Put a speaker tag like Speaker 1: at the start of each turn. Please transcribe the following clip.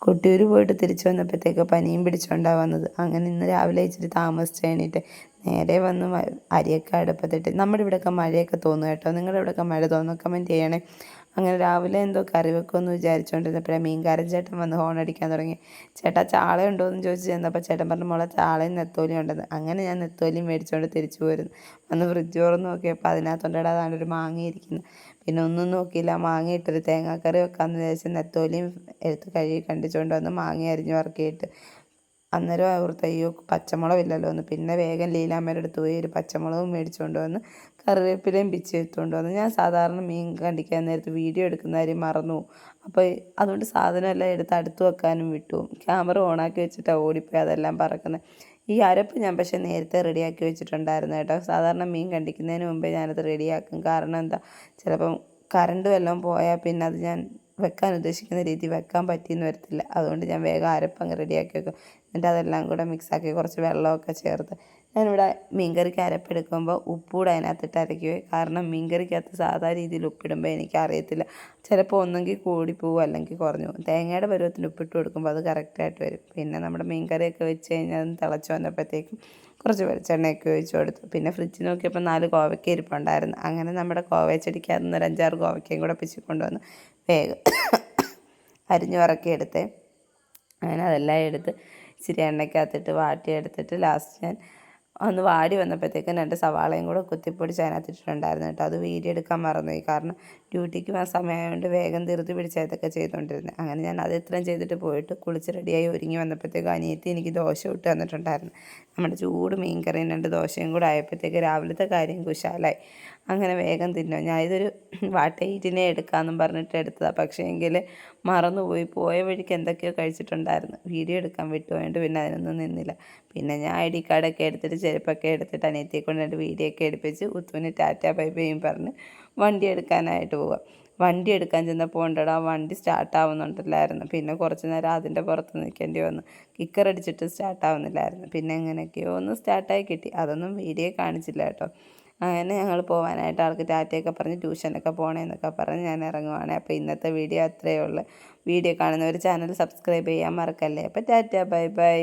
Speaker 1: കൊട്ടിയൂർ പോയിട്ട് തിരിച്ചു വന്നപ്പോഴത്തേക്ക് പനിയും പിടിച്ചുകൊണ്ടാണ് വന്നത്. അങ്ങനെ ഇന്ന് രാവിലെ ഇച്ചിരി താമസിച്ച് എണീറ്റ് നേരെ വന്ന് അരിയൊക്കെ അടുപ്പത്തിട്ട്. നമ്മുടെ ഇവിടെയൊക്കെ മഴയൊക്കെ തോന്നും കേട്ടോ. നിങ്ങളുടെ ഇവിടെയൊക്കെ മഴ തോന്നുന്നു, കമൻറ്റ് ചെയ്യണേ. അങ്ങനെ രാവിലെ എന്തോ കറി വെക്കുമെന്ന് വിചാരിച്ചുകൊണ്ടിരുന്നപ്പോഴേ മീൻകാരൻ ചേട്ടൻ വന്ന് ഹോൺ അടിക്കാൻ തുടങ്ങി. ചേട്ടാ ചാള ഉണ്ടോ എന്ന് ചോദിച്ച് ചെന്നപ്പോൾ ചേട്ടൻ പറഞ്ഞു മോളെ ചാളയും നെത്തോലിയും ഉണ്ടെന്ന്. അങ്ങനെ ഞാൻ നെത്തോലിയും മേടിച്ചുകൊണ്ട് തിരിച്ചു പോരുന്നു. വന്ന് ഫ്രിഡ്ജ് തുറന്ന് നോക്കിയപ്പോൾ അതിനകത്തുണ്ടടാ അതാണ്ടൊരു മാങ്ങയിരിക്കുന്നു. പിന്നെ ഒന്നും നോക്കിയില്ല, മാങ്ങ ഇട്ടൊരു തേങ്ങാക്കറി വെക്കാമെന്ന് വിചാരിച്ച് നെത്തോലിയും എടുത്ത് കഴുകി കണ്ടിച്ചുകൊണ്ട് വന്ന് മാങ്ങ അരിഞ്ഞ് വറക്കിയിട്ട്. അന്നേരം ഓർത്ത് അയ്യോ പച്ചമുളകില്ലല്ലോ എന്ന്. പിന്നെ വേഗം ലീലാമ്മയുടെ അടുത്ത് പോയി ഒരു പച്ചമുളകും മേടിച്ചുകൊണ്ട് വന്ന് കറിവേപ്പിലയും പിച്ചി എടുത്തുകൊണ്ട് വന്നു. ഞാൻ സാധാരണ മീൻ കണ്ടിക്കാൻ നേരത്ത് വീഡിയോ എടുക്കുന്ന കാര്യം മറന്നു പോകും. അപ്പോൾ അതുകൊണ്ട് സാധനമെല്ലാം എടുത്ത് അടുത്ത് വെക്കാനും വിട്ടു. ക്യാമറ ഓണാക്കി വെച്ചിട്ടാണ് ഓടിപ്പോയി അതെല്ലാം പറക്കുന്നത്. ഈ അരപ്പ് ഞാൻ പക്ഷേ നേരത്തെ റെഡിയാക്കി വെച്ചിട്ടുണ്ടായിരുന്നു കേട്ടോ. സാധാരണ മീൻ കണ്ടിക്കുന്നതിന് മുമ്പേ ഞാനത് റെഡിയാക്കും. കാരണം എന്താ, ചിലപ്പം കറണ്ട് വല്ലതും പോയാൽ പിന്നെ അത് ഞാൻ വെക്കാൻ ഉദ്ദേശിക്കുന്ന രീതി വെക്കാൻ പറ്റിയെന്ന് വരത്തില്ല. അതുകൊണ്ട് ഞാൻ വേഗം അരപ്പങ്ങ് റെഡിയാക്കി വെക്കും. എന്നിട്ട് അതെല്ലാം കൂടെ മിക്സാക്കി കുറച്ച് വെള്ളമൊക്കെ ചേർത്ത് ഞാനിവിടെ മീൻകറിക്ക് അരപ്പെടുക്കുമ്പോൾ ഉപ്പൂടെ അതിനകത്തിട്ട് അരയ്ക്കുവേ. കാരണം മീൻകറിക്കകത്ത് സാധാ രീതിയിൽ ഉപ്പിടുമ്പോൾ എനിക്കറിയത്തില്ല, ചിലപ്പോൾ ഒന്നെങ്കിൽ കൂടിപ്പോവും അല്ലെങ്കിൽ കുറഞ്ഞു പോകും. തേങ്ങയുടെ പരുവത്തിന് ഉപ്പിട്ട് കൊടുക്കുമ്പോൾ അത് കറക്റ്റായിട്ട് വരും. പിന്നെ നമ്മുടെ മീൻകറിയൊക്കെ വെച്ച് കഴിഞ്ഞാൽ അത് തിളച്ച് വന്നപ്പോഴത്തേക്കും കുറച്ച് വെളിച്ചെണ്ണയൊക്കെ ഒഴിച്ച് കൊടുത്തു. പിന്നെ ഫ്രിഡ്ജിൽ നോക്കിയപ്പോൾ 4 കോവയ്ക്ക ഇരിപ്പുണ്ടായിരുന്നു. അങ്ങനെ നമ്മുടെ കോവച്ചടിക്കകത്ത് നിന്ന് ഒരു 5-6 കോവയ്ക്കയും കൂടെ പിച്ചിക്കൊണ്ടുവന്ന് വേഗം അരിഞ്ഞ് വറക്കിയെടുത്തേ. അങ്ങനെ അതെല്ലാം എടുത്ത് ഇച്ചിരി എണ്ണയ്ക്കകത്തിട്ട് വാട്ടിയെടുത്തിട്ട് ലാസ്റ്റ് ഞാൻ ഒന്ന് വാടി വന്നപ്പോഴത്തേക്കും 2 സവാളയും കൂടെ കുത്തിപ്പൊടിച്ച് അതിനകത്തിട്ടുണ്ടായിരുന്നു കേട്ടോ. അത് വീഡിയോ എടുക്കാൻ മറന്നുപോയി. കാരണം ഡ്യൂട്ടിക്ക് ആ സമയമായതുകൊണ്ട് വേഗം ധൃതി പിടിച്ച് അതൊക്കെ ചെയ്തുകൊണ്ടിരുന്നത്. അങ്ങനെ ഞാൻ അത് ഇത്രയും ചെയ്തിട്ട് പോയിട്ട് കുളിച്ച് റെഡിയായി ഒരുങ്ങി വന്നപ്പോഴത്തേക്കും അനിയത്തി എനിക്ക് ദോശ ഇട്ട് തന്നിട്ടുണ്ടായിരുന്നു. നമ്മുടെ ചൂട് മീൻ കറിയും 2 ദോശയും കൂടെ ആയപ്പോഴത്തേക്ക് രാവിലത്തെ കാര്യം കുശാലായി. അങ്ങനെ വേഗം തിന്നു. ഞാൻ ഇതൊരു വാട്ടയിറ്റിനെ എടുക്കാമെന്നും പറഞ്ഞിട്ട് എടുത്തതാണ്. പക്ഷേ എങ്കിൽ മറന്നുപോയി. പോയ വഴിക്ക് എന്തൊക്കെയോ കഴിച്ചിട്ടുണ്ടായിരുന്നു. വീഡിയോ എടുക്കാൻ വിട്ടുപോയിട്ട് പിന്നെ അതിനൊന്നും നിന്നില്ല. പിന്നെ ഞാൻ ID കാർഡൊക്കെ എടുത്തിട്ട് ചെരുപ്പൊക്കെ എടുത്തിട്ട് അനിയത്തിയെ കൊണ്ട് 2 വീഡിയോ ഒക്കെ എടുപ്പിച്ച് ഉത്തുവിന് ടാറ്റ ബൈ ബൈയും പറഞ്ഞ് വണ്ടി എടുക്കാനായിട്ട് പോവാം. വണ്ടി എടുക്കാൻ ചെന്നപ്പോൾ ഉണ്ടടാ വണ്ടി സ്റ്റാർട്ടാവുന്നുണ്ടില്ലായിരുന്നു. പിന്നെ കുറച്ച് നേരം അതിൻ്റെ പുറത്ത് നിൽക്കേണ്ടി വന്നു. കിക്കറടിച്ചിട്ട് സ്റ്റാർട്ടാവുന്നില്ലായിരുന്നു. പിന്നെ എങ്ങനെയൊക്കെയോ ഒന്ന് സ്റ്റാർട്ടായി കിട്ടി. അതൊന്നും വീഡിയോ കാണിച്ചില്ല കേട്ടോ. അങ്ങനെ ഞങ്ങൾ പോകാനായിട്ട് ആൾക്ക് ടാറ്റയൊക്കെ പറഞ്ഞ് ട്യൂഷനൊക്കെ പോകണമെന്നൊക്കെ പറഞ്ഞ് ഞാൻ ഇറങ്ങുവാണ്. അപ്പോൾ ഇന്നത്തെ വീഡിയോ അത്രയേ ഉള്ളൂ. വീഡിയോ കാണുന്നവർ ചാനൽ സബ്സ്ക്രൈബ് ചെയ്യാൻ മറക്കല്ലേ. അപ്പോൾ ടാറ്റ ബൈ ബൈ.